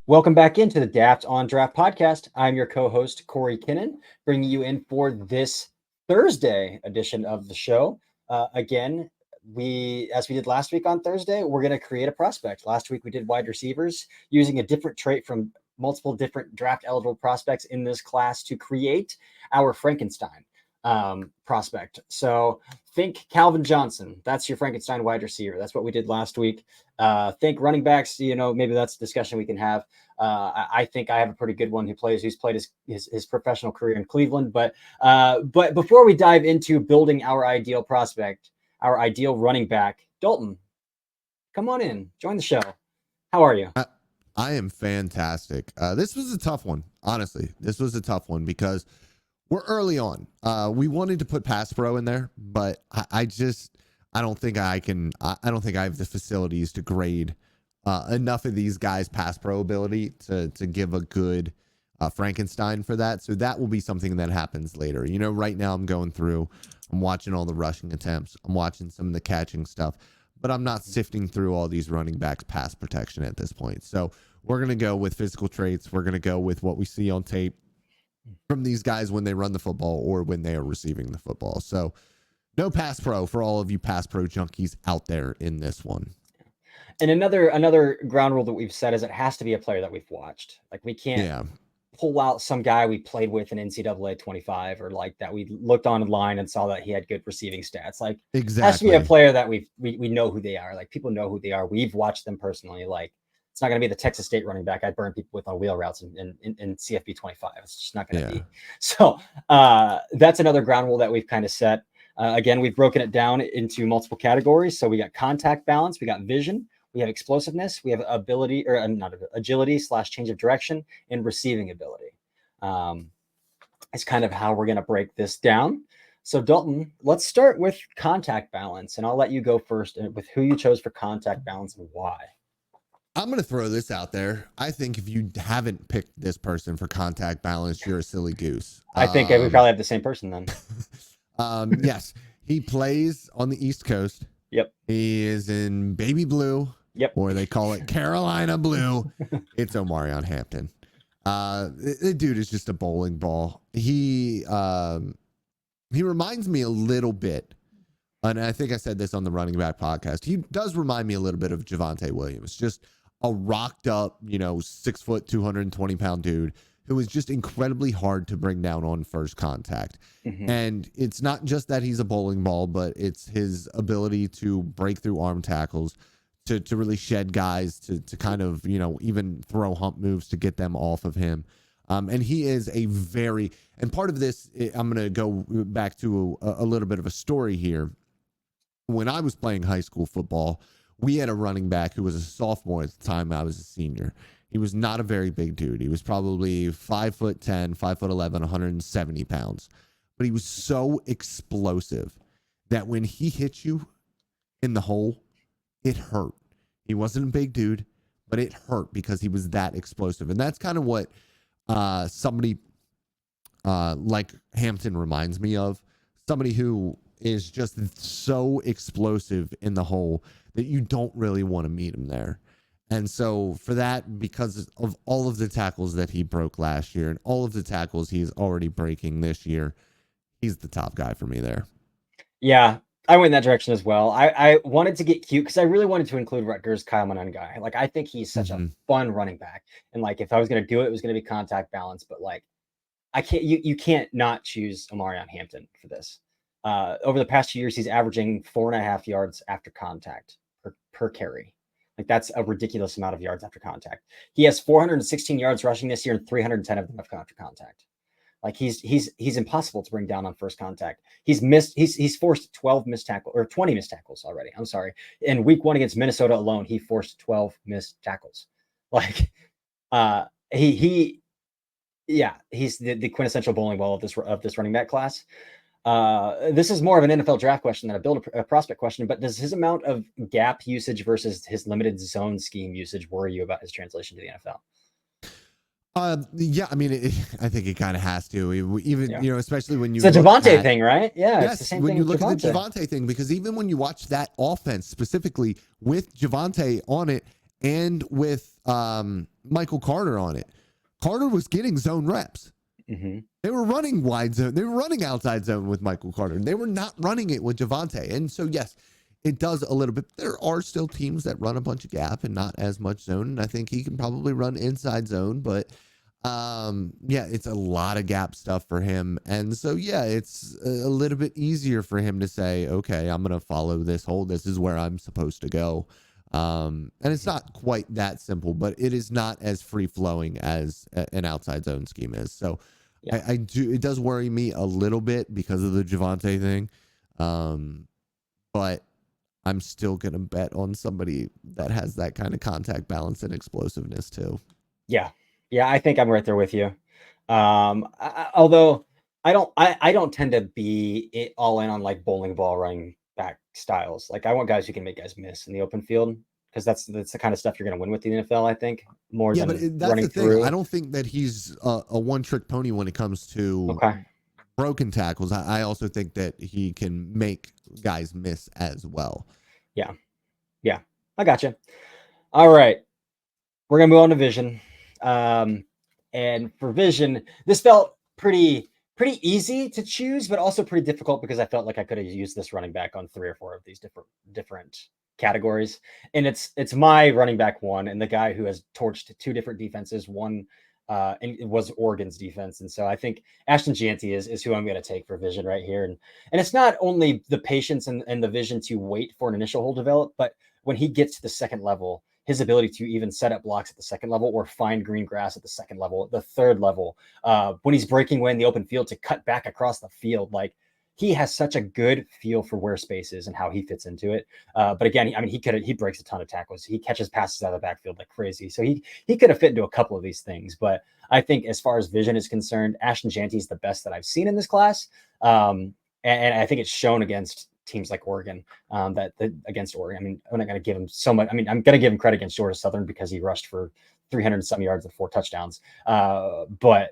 Welcome back into the Daft on Draft podcast. I'm your co-host Corey Kinnan, bringing you in for this Thursday edition of the show. Again, as we did last week on Thursday, we're going to create a prospect. Last week we did wide receivers using a different trait from multiple different draft eligible prospects in this class to create our Frankenstein prospect. So think Calvin Johnson. That's your Frankenstein wide receiver. That's what we did last week. Think running backs. Maybe that's a discussion we can have. I think I have a pretty good one who's played his professional career in Cleveland. But before we dive into building our ideal prospect, our ideal running back, Dalton, come on in, join the show. How are you? I am fantastic. This was a tough one, honestly. This was a tough one because we're early on. We wanted to put pass pro in there, but I don't think I can. I don't think I have the facilities to grade enough of these guys' pass pro ability to give a good Frankenstein for that. So that will be something that happens later. Right now I'm going through. I'm watching all the rushing attempts. I'm watching some of the catching stuff, but I'm not sifting through all these running backs' pass protection at this point. So we're gonna go with physical traits. We're gonna go with what we see on tape from these guys when they run the football or when they are receiving the football. So no pass pro for all of you pass pro junkies out there in this one. And another ground rule that we've set is it has to be a player that we've watched. Like we can't pull out some guy we played with in NCAA 25 or like that we looked online and saw that he had good receiving stats. Like exactly. It has to be a player that we know who they are. Like people know who they are. We've watched them personally. Like it's not going to be the Texas State running back I burn people with on wheel routes in CFB 25. It's just not going to be. So that's another ground rule that we've kind of set. Again, we've broken it down into multiple categories. So we got contact balance, we got vision, we have explosiveness, we have ability or not agility / change of direction, and receiving ability. It's kind of how we're going to break this down. So Dalton, let's start with contact balance, and I'll let you go first with who you chose for contact balance and why. I'm going to throw this out there. I think if you haven't picked this person for contact balance, you're a silly goose. I think we probably have the same person then. Yes, he plays on the East Coast. Yep. He is in baby blue. Yep. Or they call it Carolina blue. It's Omarion Hampton. The dude is just a bowling ball. He reminds me a little bit, and I think I said this on the Running Back podcast. He does remind me a little bit of Javonte Williams, just a rocked up, 6 foot, 220-pound dude who is just incredibly hard to bring down on first contact. Mm-hmm. And it's not just that he's a bowling ball, but it's his ability to break through arm tackles, to really shed guys, to kind of, even throw hump moves to get them off of him. And he is and part of this, I'm going to go back to a little bit of a story here. When I was playing high school football, we had a running back who was a sophomore at the time I was a senior. He was not a very big dude. He was probably 5'10", 5'11", 170 pounds. But he was so explosive that when he hit you in the hole, it hurt. He wasn't a big dude, but it hurt because he was that explosive. And that's kind of what somebody like Hampton reminds me of. Somebody who is just so explosive in the hole that you don't really want to meet him there. And so for that, because of all of the tackles that he broke last year and all of the tackles he's already breaking this year, he's the top guy for me there. Yeah, I went in that direction as well. I wanted to get cute because I really wanted to include Rutgers Kyle Monangai. Like, I think he's such a fun running back. And like, if I was going to do it, it was going to be contact balance. But like, I can't. You can't not choose Omarion Hampton for this. Over the past 2 years, he's averaging 4.5 yards after contact per carry. Like that's a ridiculous amount of yards after contact. He has 416 yards rushing this year and 310 of them after contact. Like he's impossible to bring down on first contact. He's forced 12 missed tackles or 20 missed tackles already. I'm sorry. In week 1 against Minnesota alone, he forced 12 missed tackles. Like he's the quintessential bowling ball of this running back class. This is more of an NFL draft question than a prospect question, but does his amount of gap usage versus his limited zone scheme usage worry you about his translation to the NFL? Yeah, I mean, I think it kind of has to, even, especially when you it's a Javonte thing, right? Yeah. Yes, it's the same when thing you look at the Javonte thing, because even when you watch that offense specifically with Javonte on it and with Michael Carter on it. Carter was getting zone reps. Mm-hmm. They were running wide zone. They were running outside zone with Michael Carter. They were not running it with Javonte. And so, yes, it does a little bit. There are still teams that run a bunch of gap and not as much zone. And I think he can probably run inside zone. But, yeah, it's a lot of gap stuff for him. And so, yeah, it's a little bit easier for him to say, okay, I'm going to follow this hole. This is where I'm supposed to go. And it's not quite that simple, but it is not as free flowing as an outside zone scheme is. So Yeah. I do. It does worry me a little bit because of the Javonte thing. But I'm still going to bet on somebody that has that kind of contact balance and explosiveness too. Yeah. Yeah. I think I'm right there with you. Although I don't tend to be all in on like bowling ball running back styles. Like I want guys who can make guys miss in the open field because that's the kind of stuff you're going to win with the NFL. I think more Yeah, than but that's running the thing. through. I don't think that he's a one-trick pony when it comes to Okay. broken tackles. I also think that he can make guys miss as well. Yeah. Yeah. I gotcha. All right. We're gonna move on to vision. And for vision, this felt pretty easy to choose, but also pretty difficult because I felt like I could have used this running back on 3 or 4 of these different categories. And it's my running back one, and the guy who has torched 2 different defenses. One and it was Oregon's defense. And so I think Ashton Jeanty is who I'm going to take for vision right here. And it's not only the patience and the vision to wait for an initial hole develop, but when he gets to the second level, his ability to even set up blocks at the second level or find green grass at the second level, the third level, when he's breaking away in the open field to cut back across the field, like he has such a good feel for where space is and how he fits into it. But again, I mean, he breaks a ton of tackles. He catches passes out of the backfield like crazy. So he could have fit into a couple of these things. But I think as far as vision is concerned, Ashton Jeanty is the best that I've seen in this class. And I think it's shown against teams like Oregon, against Oregon. I mean, I'm not going to give him so much. I mean, I'm going to give him credit against Georgia Southern because he rushed for 300 some yards and 4 touchdowns. But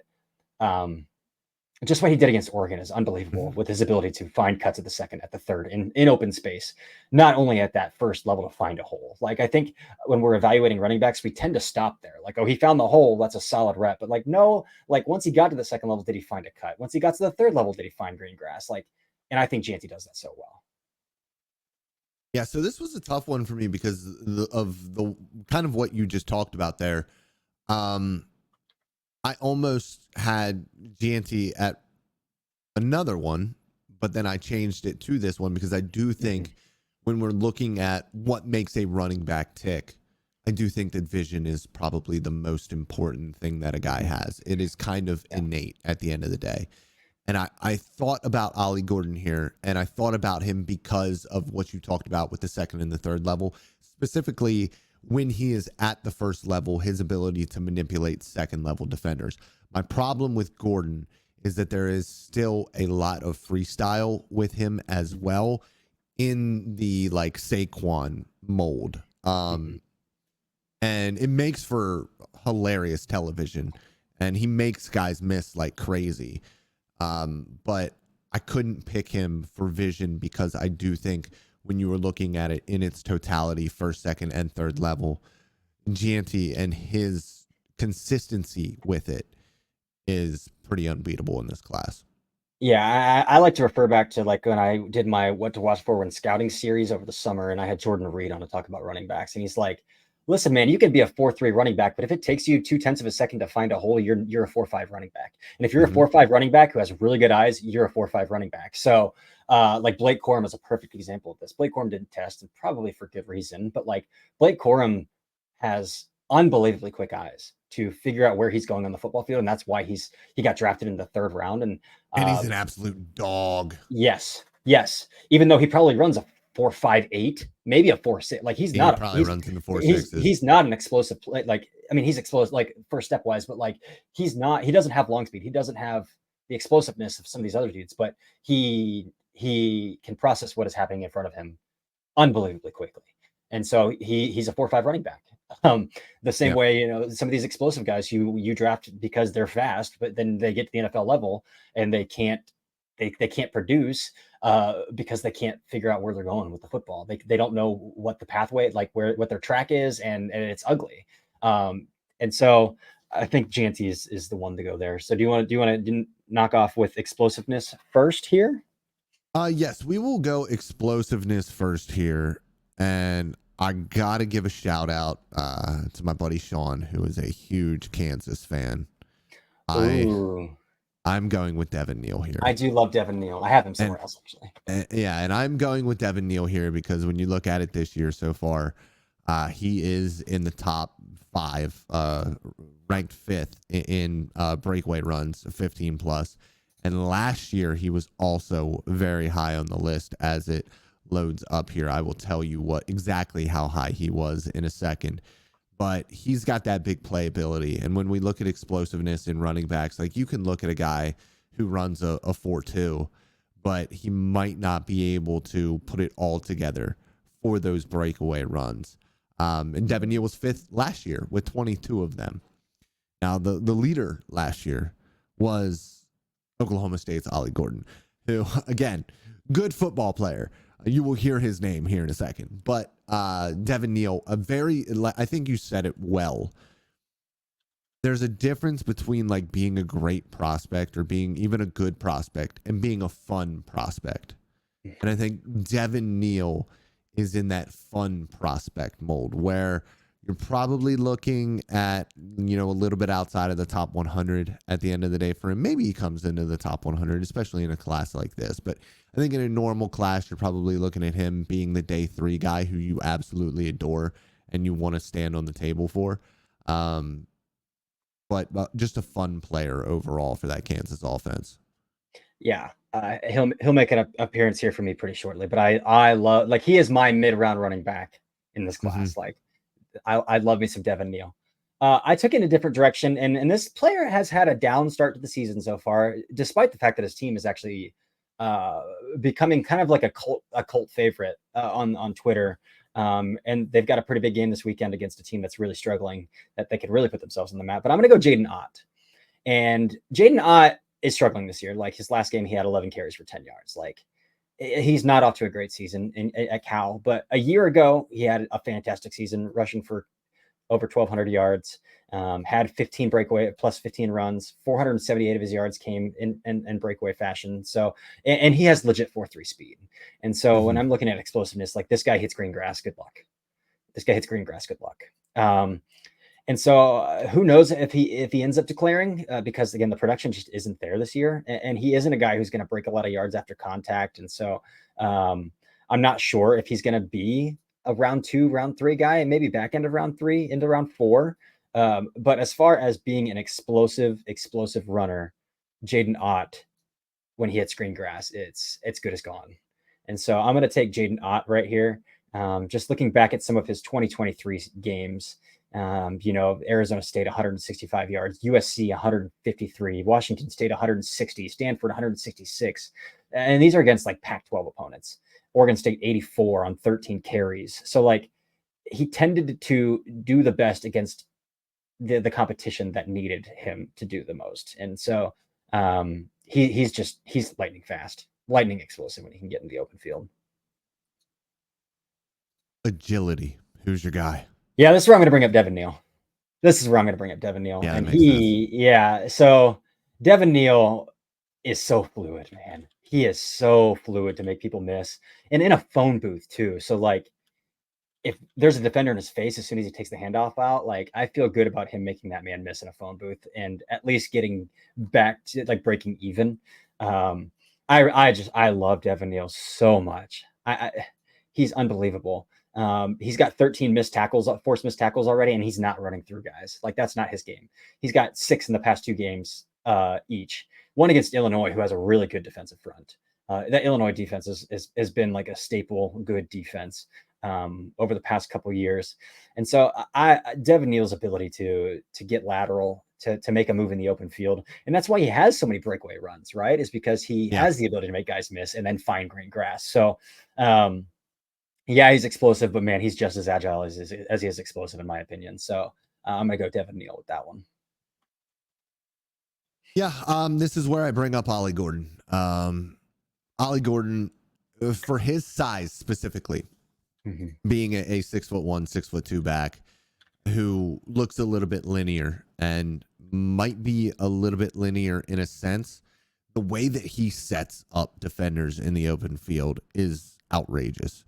just what he did against Oregon is unbelievable with his ability to find cuts at the second, at the third, in open space, not only at that first level to find a hole. Like, I think when we're evaluating running backs, we tend to stop there. Like, oh, he found the hole. That's a solid rep. But like, no, like once he got to the second level, did he find a cut? Once he got to the third level, did he find green grass? Like, and I think Jeanty does that so well. Yeah, so this was a tough one for me because of the kind of what you just talked about there. I almost had Jeanty at another one, but then I changed it to this one because I do think when we're looking at what makes a running back tick, I do think that vision is probably the most important thing that a guy has. It is kind of innate at the end of the day. And I thought about Ollie Gordon here, and I thought about him because of what you talked about with the second and the third level, specifically when he is at the first level, his ability to manipulate second level defenders. My problem with Gordon is that there is still a lot of freestyle with him as well in the like Saquon mold. And it makes for hilarious television, and he makes guys miss like crazy. But I couldn't pick him for vision because I do think when you were looking at it in its totality, first, second, and third level, Jeanty and his consistency with it is pretty unbeatable in this class. Yeah, I like to refer back to like when I did my what to watch for when scouting series over the summer, and I had Jordan Reed on to talk about running backs, and he's like, "Listen, man, you can be a 4.3 running back, but if it takes you 0.2 of a second to find a hole, you're a 4.5 running back. And if you're a 4.5 running back who has really good eyes, you're a 4.5 running back." So, like Blake Corum is a perfect example of this. Blake Corum didn't test, and probably for good reason, but like Blake Corum has unbelievably quick eyes to figure out where he's going on the football field, and that's why he got drafted in the 3rd round. And he's an absolute dog. Yes. Even though he probably runs a 4.58, maybe a 4.6. Like he's not probably runs in the 4.6s. He's not an explosive play. Like, I mean, he's explosive like first step wise, but like he doesn't have long speed. He doesn't have the explosiveness of some of these other dudes, but he can process what is happening in front of him unbelievably quickly. And so he's a 4.5 running back. The same way, you know, some of these explosive guys you draft because they're fast, but then they get to the NFL level and they can't they can't produce because they can't figure out where they're going with the football. They don't know what the pathway, like what their track is, and it's ugly. And so I think Janty is the one to go there. So do you want to knock off with explosiveness first here? Yes, we will go explosiveness first here, and I gotta give a shout out to my buddy Sean, who is a huge Kansas fan. Ooh. I'm going with Devin Neal here. I do love Devin Neal. I have him somewhere else actually. And I'm going with Devin Neal here because when you look at it this year so far, he is in the top 5, ranked 5th in breakaway runs, 15 plus. And last year, he was also very high on the list. As it loads up here, I will tell you exactly how high he was in a second. But he's got that big playability. And when we look at explosiveness in running backs, like you can look at a guy who runs a 4.2, but he might not be able to put it all together for those breakaway runs. And Devin Neal was 5th last year with 22 of them. Now, the leader last year was Oklahoma State's Ollie Gordon, who, again, good football player. You will hear his name here in a second. But Devin Neal, I think you said it well. There's a difference between like being a great prospect or being even a good prospect and being a fun prospect. And I think Devin Neal is in that fun prospect mold where you're probably looking at, a little bit outside of the top 100 at the end of the day for him. Maybe he comes into the top 100, especially in a class like this. But I think in a normal class, you're probably looking at him being the day 3 guy who you absolutely adore and you want to stand on the table for. But just a fun player overall for that Kansas offense. Yeah, he'll make an appearance here for me pretty shortly. But I love, like, he is my mid-round running back in this class. Mm-hmm. Like, I love me some Devin Neal. I took it in a different direction, and this player has had a down start to the season so far, despite the fact that his team is actually becoming kind of like a cult favorite on Twitter. And they've got a pretty big game this weekend against a team that's really struggling, that they could really put themselves on the map. But I'm going to go Jaden Ott. And Jaden Ott is struggling this year. Like, his last game, he had 11 carries for 10 yards. Like, he's not off to a great season at Cal, but a year ago, he had a fantastic season, rushing for over 1,200 yards, had 15 breakaway plus 15 runs, 478 of his yards came in breakaway fashion. So, and he has legit 4.3 speed. And so when I'm looking at explosiveness, like, this guy hits green grass, good luck. This guy hits green grass, good luck. And so who knows if he ends up declaring, because again, the production just isn't there this year. And he isn't a guy who's going to break a lot of yards after contact. And so I'm not sure if he's going to be a round 2, round 3 guy, and maybe back end of round 3 into round 4. But as far as being an explosive runner, Jaden Ott, when he hits green grass, it's good as gone. And so I'm going to take Jaden Ott right here. Just looking back at some of his 2023 games, Arizona State 165 yards, USC 153, Washington State 160, Stanford 166. And these are against like Pac-12 opponents. Oregon State 84 on 13 carries. So like, he tended to do the best against the competition that needed him to do the most. And so he's lightning fast, lightning explosive when he can get in the open field. Agility. Who's your guy? Yeah, this is where I'm going to bring up Devin Neal. Yeah, and so Devin Neal is so fluid, man. He is so fluid to make people miss, and in a phone booth too. So like, if there's a defender in his face as soon as he takes the handoff out, like, I feel good about him making that man miss in a phone booth and at least getting back to like breaking even. I love Devin Neal so much. He's unbelievable. He's got 13 forced missed tackles already, and he's not running through guys. Like, that's not his game. He's got 6 in the past 2 games each. One against Illinois, who has a really good defensive front. That Illinois defense has been like a staple good defense over the past couple of years. And so Devin Neal's ability to get lateral, to make a move in the open field, and that's why he has so many breakaway runs, right? Is because he has the ability to make guys miss and then find green grass. So he's explosive, but man, he's just as agile as he is explosive, in my opinion. So I'm going to go Devin Neal with that one. Yeah, this is where I bring up Ollie Gordon. Ollie Gordon, for his size specifically, being a 6'1", 6'2" back who looks a little bit linear and might be a little bit linear in a sense, the way that he sets up defenders in the open field is outrageous.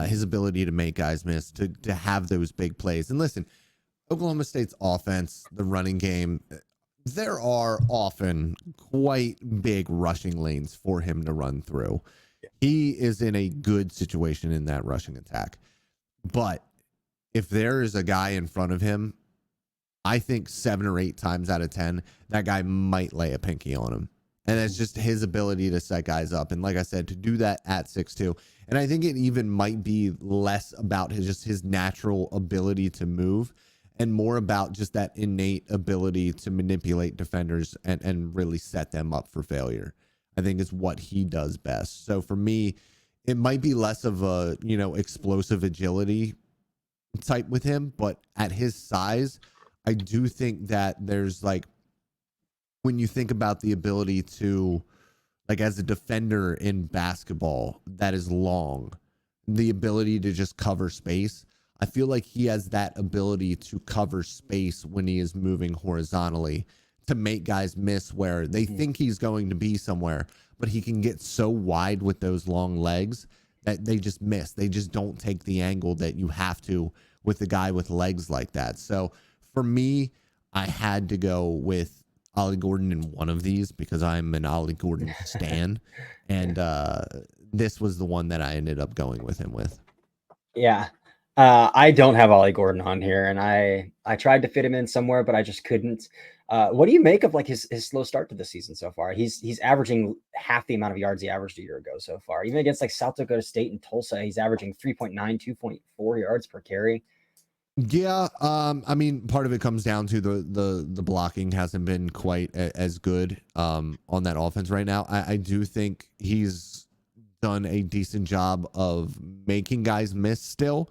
His ability to make guys miss, to have those big plays. And listen, Oklahoma State's offense, the running game, there are often quite big rushing lanes for him to run through. He is in a good situation in that rushing attack. But if there is a guy in front of him, I think 7 or 8 times out of 10, that guy might lay a pinky on him. And that's just his ability to set guys up. And like I said, to do that at 6'2". And I think it even might be less about his natural ability to move and more about just that innate ability to manipulate defenders and really set them up for failure. I think is what he does best. So for me, it might be less of a, explosive agility type with him, but at his size, I do think that there's when you think about the ability to, as a defender in basketball that is long, the ability to just cover space, I feel like he has that ability to cover space when he is moving horizontally to make guys miss where they think he's going to be somewhere, but he can get so wide with those long legs that they just miss. They just don't take the angle that you have to with the guy with legs like that. So for me, I had to go with Ollie Gordon in one of these because I'm an Ollie Gordon stan. And this was the one that I ended up going with him with. Yeah. I don't have Ollie Gordon on here, and I tried to fit him in somewhere, but I just couldn't. What do you make of his slow start to the season so far? He's averaging half the amount of yards he averaged a year ago so far. Even against South Dakota State and Tulsa, he's averaging 3.9, 2.4 yards per carry. Yeah, I mean, part of it comes down to the blocking hasn't been quite as good on that offense right now. I do think he's done a decent job of making guys miss still.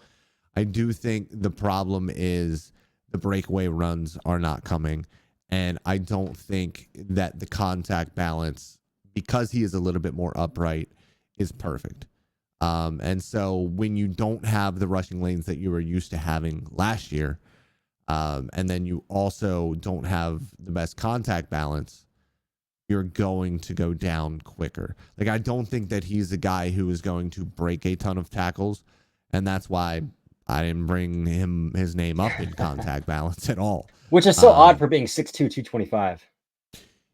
I do think the problem is the breakaway runs are not coming, and I don't think that the contact balance, because he is a little bit more upright, is perfect. And so when you don't have the rushing lanes that you were used to having last year, and then you also don't have the best contact balance, you're going to go down quicker. I don't think that he's a guy who is going to break a ton of tackles, and that's why I didn't bring his name up in contact balance at all. Which is so odd for being 6'2", 225.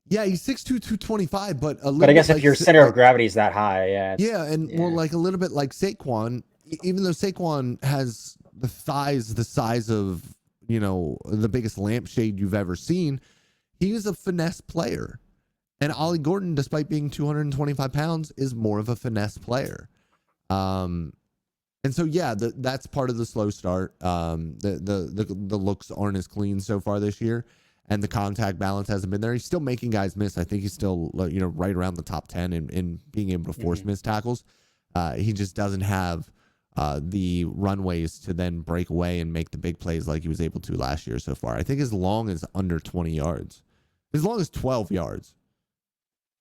Yeah, he's 6'2", 225, but a little But I guess bit if your center of gravity is that high, yeah. Yeah, and well, a little bit like Saquon, even though Saquon has the thighs the size of, the biggest lampshade you've ever seen, he is a finesse player. And Ollie Gordon, despite being 225 pounds, is more of a finesse player. And so, yeah, that's part of the slow start. The looks aren't as clean so far this year, and the contact balance hasn't been there. He's still making guys miss. I think he's still, right around the top 10 in being able to force missed tackles. He just doesn't have the runways to then break away and make the big plays like he was able to last year so far. I think as long as under 20 yards, as long as 12 yards.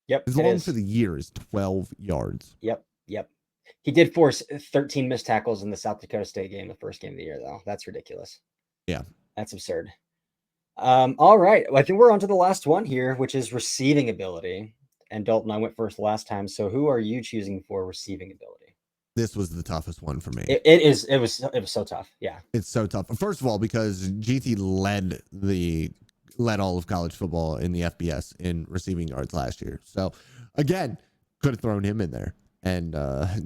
Yep. As long for the year is 12 yards. Yep. He did force 13 missed tackles in the South Dakota State game, the first game of the year, though. That's ridiculous. Yeah. That's absurd. All right. Well, I think we're on to the last one here, which is receiving ability. And Dalton, I went first last time. So who are you choosing for receiving ability? This was the toughest one for me. It was so tough. Yeah. It's so tough. First of all, because GT led all of college football in the FBS in receiving yards last year. So again, could have thrown him in there and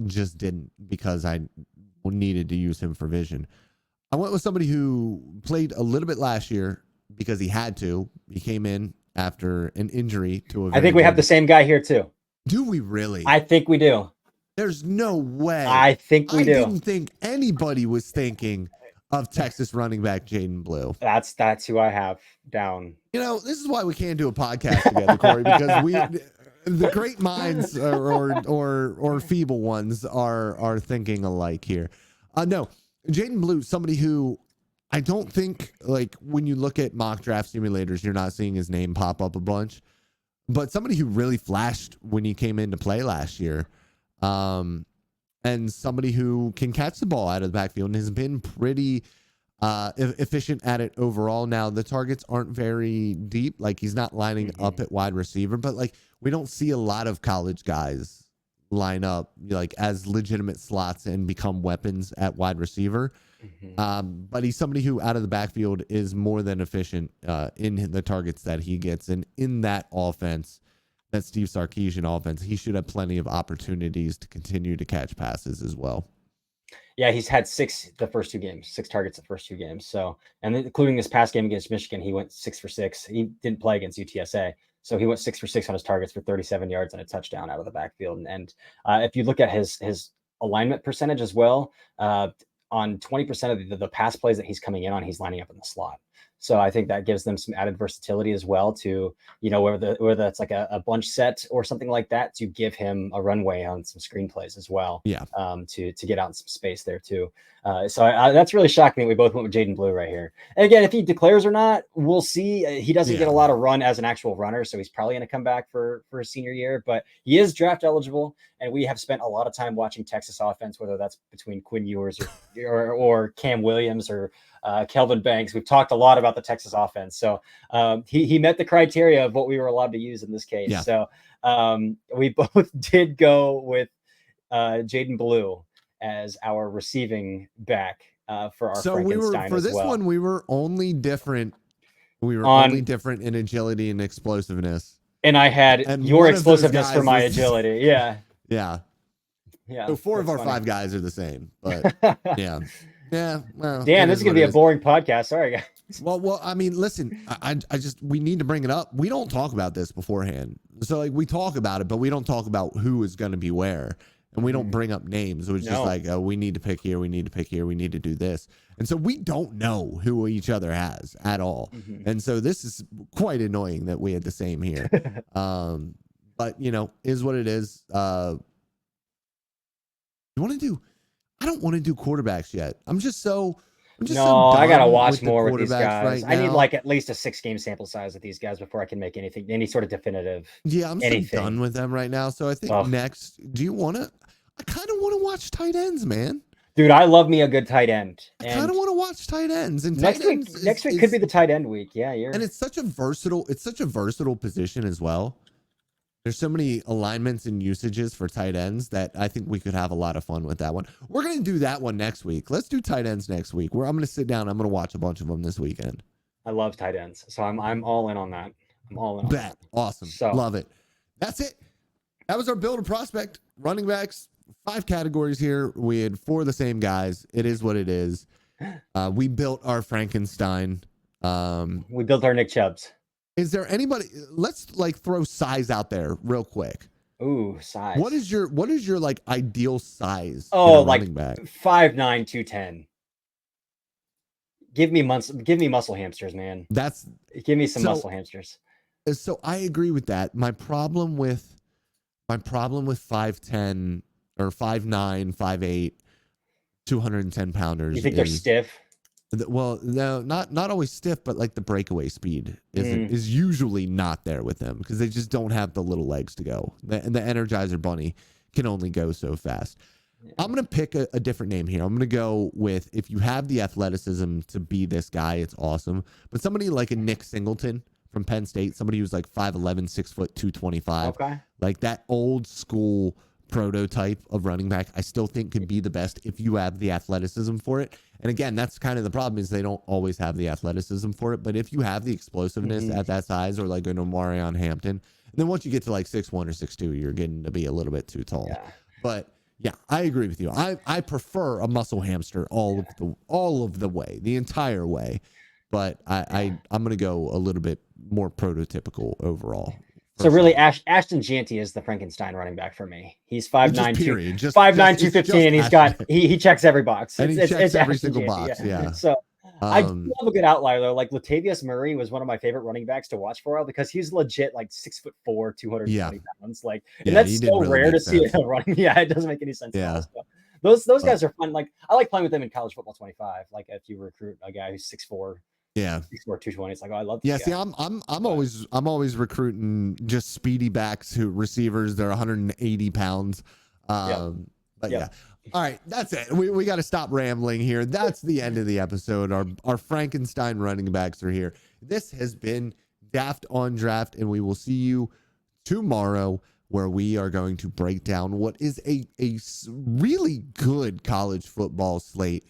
just didn't because I needed to use him for vision. I went with somebody who played a little bit last year because he had to. He came in after an injury to a I think we have the same guy here too. Do we really? I think we do. There's no way. I think we do. I didn't think anybody was thinking of Texas running back Jaden Blue. That's who I have down. This is why we can't do a podcast together, Cory, because the great minds or feeble ones are thinking alike here. No, Jaden Blue, somebody who I don't think, when you look at mock draft simulators, you're not seeing his name pop up a bunch. but somebody who really flashed when he came into play last year. And somebody who can catch the ball out of the backfield and has been pretty efficient at it overall. Now, the targets aren't very deep. Like, he's not lining up at wide receiver, but like, we don't see a lot of college guys line up like as legitimate slots and become weapons at wide receiver. But he's somebody who out of the backfield is more than efficient in the targets that he gets. And in that offense, that Steve Sarkisian offense, he should have plenty of opportunities to continue to catch passes as well. Yeah, he's had 6 targets the first 2 games. So, and including this past game against Michigan, he went 6 for 6. He didn't play against UTSA. So he went 6 for 6 on his targets for 37 yards and a touchdown out of the backfield. And if you look at his alignment percentage as well, on 20% of the pass plays that he's coming in on, he's lining up in the slot. So I think that gives them some added versatility as well to, whether that's like a bunch set or something like that, to give him a runway on some screenplays as well. Yeah. To get out in some space there too. So that's really shocking that we both went with Jaden Blue right here. And again, if he declares or not, we'll see. He doesn't get a lot of run as an actual runner, so he's probably going to come back for his senior year, but he is draft eligible. And we have spent a lot of time watching Texas offense, whether that's between Quinn Ewers or Cam Williams or Kelvin Banks. We've talked a lot about the Texas offense. So he met the criteria of what we were allowed to use in this case. Yeah. So we both did go with Jaden Blue as our receiving back for our Frankenstein for this well. one, we were only different. We were only different in agility and explosiveness. And I had your explosiveness for my agility. Yeah. Yeah. So 4 of our 5 guys are the same, but yeah. Yeah. Well, Dan, this is going to be a boring podcast. Sorry, guys. Well, I mean, listen, we need to bring it up. We don't talk about this beforehand. So like we talk about it, but we don't talk about who is going to be where. And we don't bring up names. It's just like, we need to pick here. We need to pick here. We need to do this. And so we don't know who each other has at all. And so this is quite annoying that we had the same here. But, is what it is. I don't want to do quarterbacks yet. I'm just so I gotta watch more with these guys. Right I need like at least a 6-game sample size with these guys before I can make any sort of definitive. Yeah, I'm so done with them right now. So I think next, I kind of want to watch tight ends, man. Dude, I love me a good tight end. I kind of want to watch tight ends. And next week could be the tight end week. Yeah, and it's such a versatile position as well. There's so many alignments and usages for tight ends that I think we could have a lot of fun with that one. We're going to do that one next week. Let's do tight ends next week. I'm going to sit down. I'm going to watch a bunch of them this weekend. I love tight ends. So I'm all in on that. I'm all in on that. Awesome. So, love it. That's it. That was our build a prospect. Running backs, 5 categories here. We had 4 of the same guys. It is what it is. We built our Frankenstein. We built our Nick Chubbs. Is there anybody? Let's throw size out there real quick. Ooh, size. What is your like ideal size? Oh, like 5'9", 210. Give me muscle hamsters, man. Give me some muscle hamsters. So I agree with that. My problem with 5'10" or 5'9", 5'8", 210 pounders. You think they're stiff? Well, no, not always stiff, but like the breakaway speed is usually not there with them because they just don't have the little legs to go. The Energizer Bunny can only go so fast. Yeah. I'm going to pick a different name here. I'm going to go with, if you have the athleticism to be this guy, it's awesome. But somebody like a Nick Singleton from Penn State, somebody who's like 5'11", 6 foot, 225. Okay. Like that old school prototype of running back, I still think could be the best if you have the athleticism for it. And again, that's kind of the problem, is they don't always have the athleticism for it. But if you have the explosiveness at that size, or like an Omarion Hampton, and then once you get to like 6'1" or 6'2", you're getting to be a little bit too tall. Yeah. But yeah, I agree with you. I prefer a muscle hamster all of the way, the entire way. But I'm gonna go a little bit more prototypical overall. So really, Ashton Jeanty is the Frankenstein running back for me. He's 5'9", 215, and he's got he checks every box. And he checks every single box. Yeah. So I do love a good outlier though. Like Latavius Murray was one of my favorite running backs to watch for a while because he's legit like 6'4", 220 pounds. Like, and that's so really rare to see a running. Yeah, it doesn't make any sense. Yeah. Those guys are fun. Like I like playing with them in college football 25. Like if you recruit a guy who's 6'4", Yeah. He scored 220. It's like, oh, I love this Yeah, guy. see, I'm always recruiting just speedy backs who receivers. They're 180 pounds. But yeah. All right, that's it. We got to stop rambling here. That's the end of the episode. Our Frankenstein running backs are here. This has been Daft on Draft, and we will see you tomorrow, where we are going to break down what is a really good college football slate.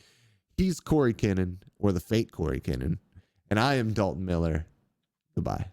He's Cory Kinnan, or the fake Cory Kinnan, and I am Dalton Miller. Goodbye.